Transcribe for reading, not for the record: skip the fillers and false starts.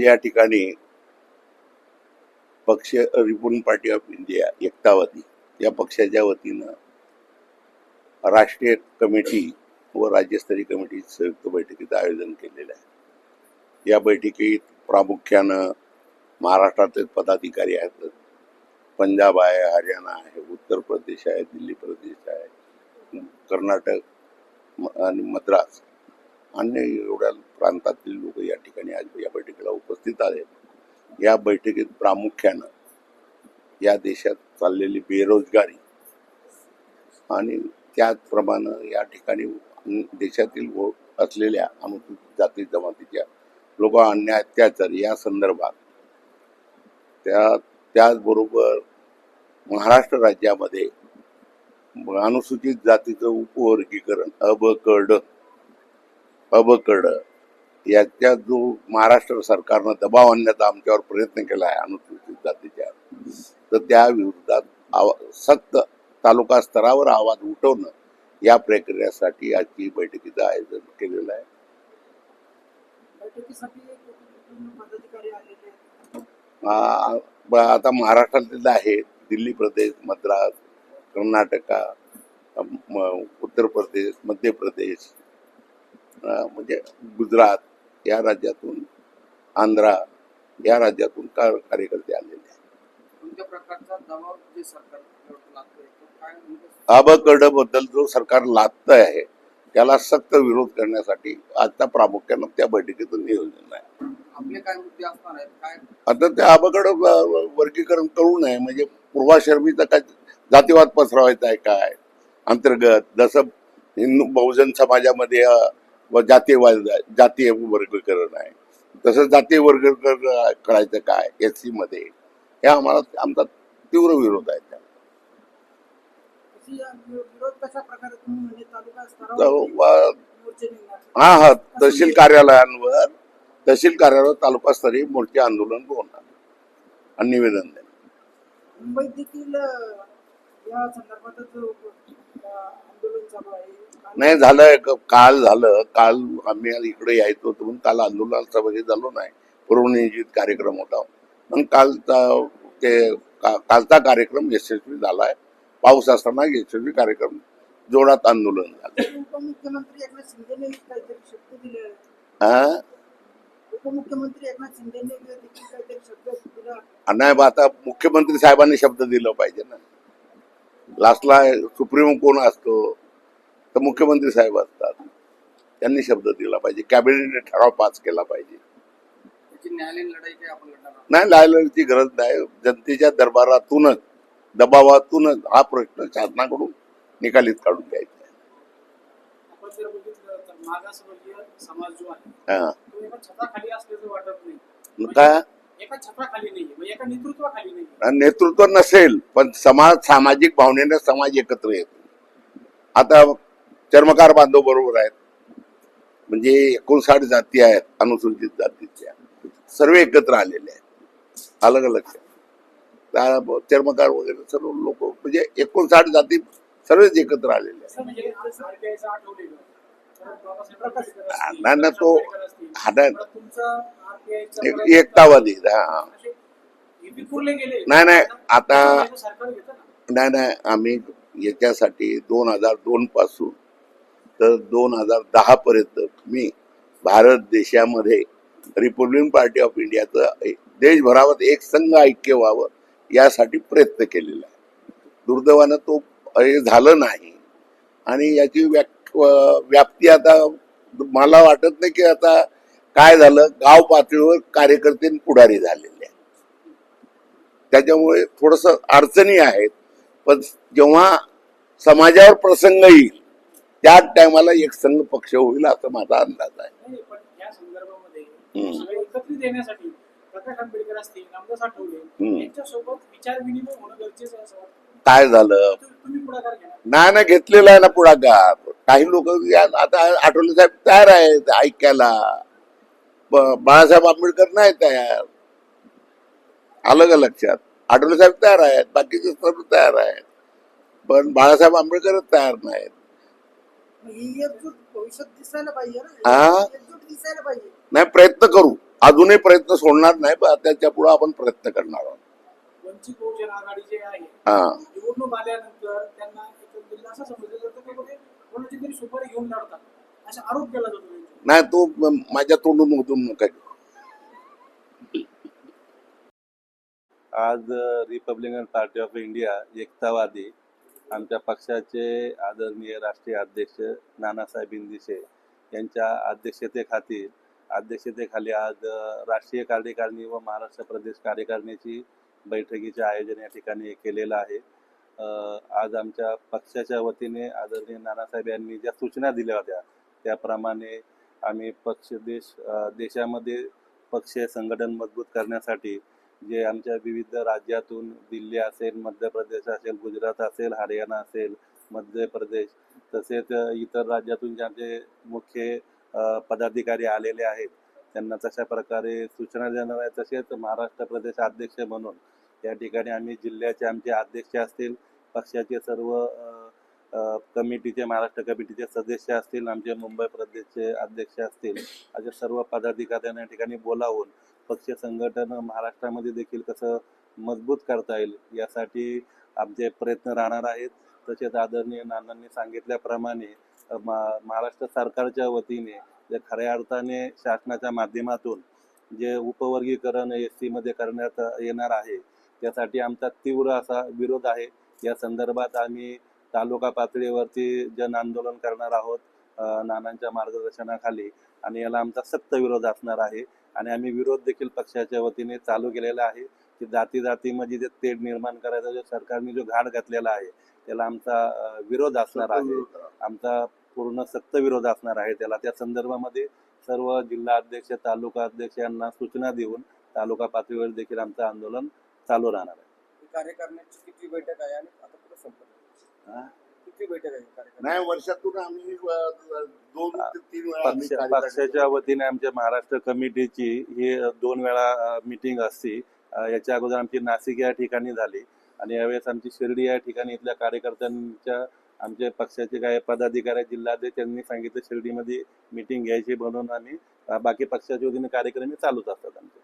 या ठिकाणी पक्ष रिपब्लिकन पार्टी ऑफ इंडिया एकतावादी या पक्षाच्या वतीनं राष्ट्रीय कमिटी व राज्यस्तरीय कमिटी संयुक्त बैठकीचं आयोजन केलेलं आहे। या बैठकीत प्रामुख्यानं महाराष्ट्रातील पदाधिकारी आहेत, पंजाब आहे, हरियाणा आहे, उत्तर प्रदेश आहे, दिल्ली प्रदेश आहे, कर्नाटक आणि मद्रास अन्य एवढ्या प्रांतातील लोक या ठिकाणी आज या बैठकीला उपस्थित आहेत। या बैठकीत प्रामुख्यानं या देशात चाललेली बेरोजगारी आणि त्याचप्रमाणे या ठिकाणी देशातील असलेल्या अनुसूचित जाती जमातीच्या लोक अन्याय अत्याचार या संदर्भात त्याचबरोबर महाराष्ट्र राज्यामध्ये अनुसूचित जातीचं उपवर्गीकरण अबकड याच्या जो महाराष्ट्र सरकारनं दबाव आणण्याचा आमच्यावर प्रयत्न केला आहे अनुसूचित जातीच्या, तर त्या विरोधात सक्त तालुका स्तरावर आवाज उठवणं या प्रक्रियेसाठी आजची बैठकीचं आयोजन केलेलं आहे। आता महाराष्ट्रातील आहेत, दिल्ली प्रदेश, मद्रास, कर्नाटका, उत्तर प्रदेश, मध्य प्रदेश, म्हणजे गुजरात या राज्यातून, आंध्रा या राज्यातून कार्यकर्ते आलेले आहेत। अबकड बद्दल जो सरकार लादत आहे त्याला सक्त विरोध करण्यासाठी आता प्रामुख्यानं त्या बैठकीचं नियोजन आहे। आपले काय मुद्दे असणार आहेत, काय आता त्या अबकड वर्गीकरण करू नये, म्हणजे पूर्वाश्रमीचा काय जातीवाद पसरवायचा आहे काय अंतर्गत, जसं हिंदू बहुजन समाजामध्ये जातीय वर्गीकरण आहे तसं जातीय वर्गीकरण करायचं काय SC मध्ये, हे आमचा तीव्र विरोध आहे। हा तहसील कार्यालयावर तालुकास्तरीय मोर्चे आंदोलन होणार आणि निवेदन देणार। मुंबईत देखील या संदर्भात आंदोलन चालू आहे। नाही झालं, काल आम्ही इकडे यायचो म्हणून काल आंदोलनाला सहभागी झालो नाही, पूर्वनियोजित कार्यक्रम होता पण कालचा कार्यक्रम यशस्वी झालाय। पाऊस असताना यशस्वी कार्यक्रम जोरात आंदोलन झालं। उपमुख्यमंत्री एकनाथ शिंदेने काहीतरी शब्द दिले, उपमुख्यमंत्री एकनाथ शिंदेने काहीतरी शब्द दिला नाही, आता मुख्यमंत्री साहेबांनी शब्द दिला पाहिजे ना। लास्टला सुप्रीम कोण असतो तर मुख्यमंत्री साहेब असतात, त्यांनी शब्द दिला पाहिजे, कॅबिनेटने ठराव पास केला पाहिजे। न्यायालयीन लढाई काय आपण लढणार नाही, लढायची गरज नाही, जनतेच्या दरबारातूनच दबावातूनच हा प्रश्न शासनाकडून निकालीत काढून द्यायचा आहे। आपण जर बघितलं तर मागासवर्गीय समाज जो आहे तो एका छताखाली असल्याचं वाटत नाही, काय एका छताखाली नाही, म्हणजे एका नेतृत्वाखाली नाही। नेतृत्व नसेल पण सामाजिक भावनेने समाज एकत्र येतो। आता चर्मकार बांधव बरोबर आहेत, म्हणजे 59 जाती आहेत अनुसूचित जातीच्या, सर्व एकत्र आलेले आहेत, अलग अलग चर्मकार वगैरे सर्व लोक, म्हणजे 59 जाती सर्वच एकत्र आलेले आहेत। ना तो एकतावादी नाही आता नाही आम्ही याच्यासाठी 2002 पासून तर 2010 पर्यंत मी भारत देशामध्ये रिपब्लिकन पार्टी ऑफ इंडियाचं देशभरावर एक संघ ऐक्य व्हावं यासाठी प्रयत्न केलेला आहे। दुर्दैवानं तो झालं नाही आणि याची व्याप्ती आता मला वाटत नाही की आता काय झालं, गाव पातळीवर कार्यकर्ते पुढारी झालेले आहेत, त्याच्यामुळे थोडस अडचणी आहेत। पण जेव्हा समाजावर प्रसंग येईल त्या टायमाला एक संघ पक्ष होईल असा माझा अंदाज आहे। या संदर्भामध्ये एकत्रित येण्यासाठी प्रकाश आंबेडकर असतील, रामदास आठवले यांच्यासोबत विचार विनिमय होणं गरजेचं आहे असं वाटतं। काय झालं, तुम्ही पुढाकार घ्या नाही घेतलेला आहे ना पुढाकार। काही लोक आता आठवले साहेब तयार आहेत ऐकायला, बाळासाहेब आंबेडकर नाही तयार, अलग लक्षात आठवले साहेब तयार आहेत, बाकीचे सर्व तयार आहेत, पण बाळासाहेब आंबेडकरच तयार नाहीत। भविष्यात दिसायला पाहिजे ना, दिसायला पाहिजे। नाही, प्रयत्न करू, अजूनही प्रयत्न सोडणार नाही, पण त्याच्या पुढे आपण प्रयत्न करणार आहोत. वंचित बहुजन आघाडी जे आहे हा, निवडणूक आल्यानंतर त्यांना एकंदरीत असं समजलं जातं की बाबा कोणाची तरी सुपारी घेऊन लढतात असा आरोप केला जातो त्यांच्यावर. नाही, तो माझ्या तोंडून मधून नका घेऊ. आज रिपब्लिकन पार्टी ऑफ इंडिया एकतावादी आमच्या पक्षाचे आदरणीय राष्ट्रीय अध्यक्ष नानासाहेब इंदिसे यांच्या अध्यक्षतेखाली आज राष्ट्रीय कार्यकारिणी व महाराष्ट्र प्रदेश कार्यकारिणीची बैठकीचे आयोजन या ठिकाणी केलेलं आहे. आज आमच्या पक्षाच्या वतीने आदरणीय नानासाहेब यांनी ज्या सूचना दिल्या होत्या त्याप्रमाणे आम्ही देशामध्ये पक्षीय संघटन मजबूत करण्यासाठी जे आमच्या विविध राज्यातून दिल्ली असेल, मध्य प्रदेश असेल, गुजरात असेल, हरियाणा असेल, मध्य प्रदेश तसेच इतर राज्यातून जे आमचे मुख्य पदाधिकारी आलेले आहेत त्यांना तशा प्रकारे सूचना देणार आहे. तसेच महाराष्ट्र प्रदेश अध्यक्ष म्हणून या ठिकाणी आम्ही जिल्ह्याचे आमचे अध्यक्ष असतील, पक्षाचे सर्व कमिटीचे महाराष्ट्र कमिटीचे सदस्य असतील, आमचे मुंबई प्रदेशचे अध्यक्ष असतील, अशा सर्व पदाधिकाऱ्यांना या ठिकाणी बोलावून पक्ष संघटन महाराष्ट्रामध्ये देखील कसं मजबूत करता येईल यासाठी आमचे प्रयत्न राहणार आहेत. तसेच आदरणीय नानांनी सांगितल्याप्रमाणे महाराष्ट्र सरकारच्या वतीने जे खऱ्या अर्थाने शासनाच्या माध्यमातून जे उपवर्गीकरण SC मध्ये करण्यात येणार आहे त्यासाठी आमचा तीव्र असा विरोध आहे. या संदर्भात आम्ही तालुका पातळीवरती जन आंदोलन करणार आहोत नानांच्या मार्गदर्शनाखाली आणि याला आमचा सक्त विरोध असणार आहे. आणि आम्ही विरोध देखील पक्षाच्या वतीने चालू केलेला आहे की जातीमध्ये जे तेढ निर्माण करायचा जो सरकारने जो घाट घातलेला आहे त्याला आमचा विरोध असणार आहे, आमचा पूर्ण सक्त विरोध असणार आहे त्याला. त्या संदर्भामध्ये सर्व जिल्हा अध्यक्ष, तालुका अध्यक्ष यांना सूचना देऊन तालुका पातळीवर देखील आमचं आंदोलन चालू राहणार आहे. कार्यकारिणीची किती बैठक आहे आणि आता पुढे संपलं किती बैठक आहे? नाही, वर्षातून आम्ही 2 ते 3 वेळा पक्षाच्या वतीने आमच्या महाराष्ट्र कमिटीची ही 2 वेळा मीटिंग असते. याच्या अगोदर आमची नाशिक या ठिकाणी झाली आणि यावेळेस आमची शिर्डी या ठिकाणी इथल्या कार्यकर्त्यांच्या आमच्या पक्षाचे काही पदाधिकारी जिल्हाध्यक्ष त्यांनी सांगितलं शिर्डीमध्ये मीटिंग घ्यायची म्हणून आम्ही बाकी पक्षाच्या वतीने कार्यक्रम चालूच असतात आमचे.